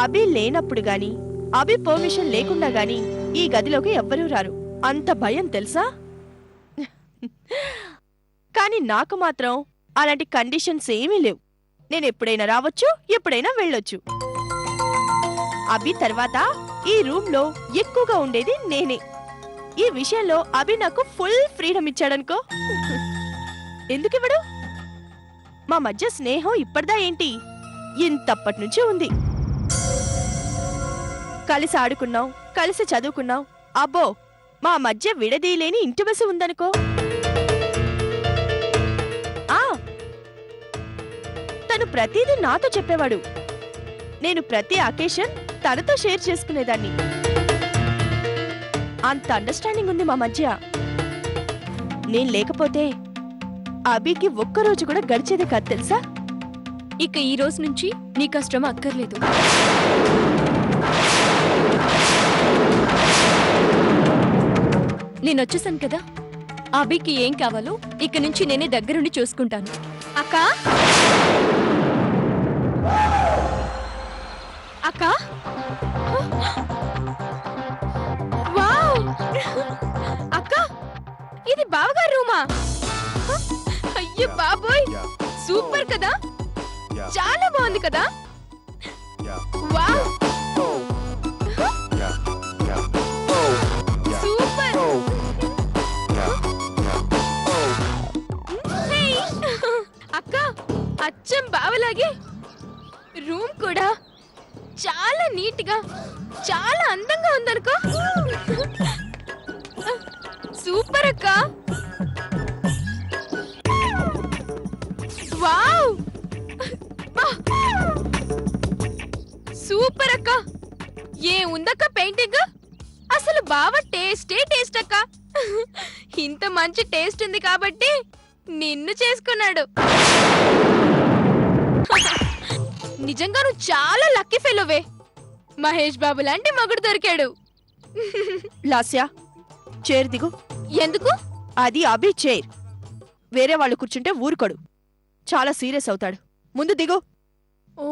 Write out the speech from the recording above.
అభి లేనప్పుడు గాని అభి పర్మిషన్ లేకుండా గాని ఈ గదిలోకి ఎవ్వరూ రారు. అంత భయం తెలుసా? కానీ నాకు మాత్రం అలాంటి కండిషన్స్ ఏమీ లేవు. నేనెప్పుడైనా రావచ్చు, ఎప్పుడైనా వెళ్ళొచ్చు. అభి తర్వాత ఈ రూమ్లో ఎక్కువగా ఉండేది నేనే. ఈ విషయంలో అభి నాకు ఫుల్ ఫ్రీడమ్ ఇచ్చాడనుకో. ఎందుకివ్వడు? మా మధ్య స్నేహం ఇప్పటిదా ఏంటి, ఇంతప్పటి నుంచి ఉంది. కలిసి ఆడుకున్నాం, కలిసి చదువుకున్నాం. అబ్బో, మా మధ్య విడదీయలేని ఇంటిమసి ఉందనుకో. తను ప్రతిదీ నాతో చెప్పేవాడు. నేను ప్రతి అకేషన్ తనతో షేర్ చేసుకునేదాన్ని. అంత అండర్స్టాండింగ్ ఉంది మా మధ్య. నేను లేకపోతే అభికి ఒక్కరోజు కూడా గడిచేది కాదు తెలుసా? ఇక ఈ రోజు నుంచి నీ కష్టం అక్కర్లేదు. నేనొచ్చేసాను కదా, అభికి ఏం కావాలో ఇక నుంచి నేనే దగ్గరుండి చూసుకుంటాను. అక్కా అక్కా, వావ్! అక్కా, ఇది బావగారి రూమా? అయ్యో బాబోయ్, సూపర్ కదా, చాలా బాగుంది కదా. Wow, super. అక్క, అచ్చం బావలాగే రూమ్ కూడా చాలా నీట్ గా, చాలా అందంగా ఉందనుకో. సూపర్ అక్క. వావ్, సూపర్ అక్క. ఏ ఉందక్క పెయింటింగ్, అసలు బావ టేస్టే టేస్ట్ అక్క. ఇంత మంచి టేస్ట్ ఉంది కాబట్టి నిన్ను చేసుకున్నాడు. నిజంగా నువ్వు చాలా లక్కీ ఫెలోవే. మహేష్ బాబు లాంటి మగుడు దొరికాడు. లాస్యా, చైర్ దిగు. ఎందుకు? అది అభి చైర్. వేరే వాళ్ళు కూర్చుంటే ఊరుకోడు, చాలా సీరియస్ అవుతాడు. ముందు దిగు. ఓ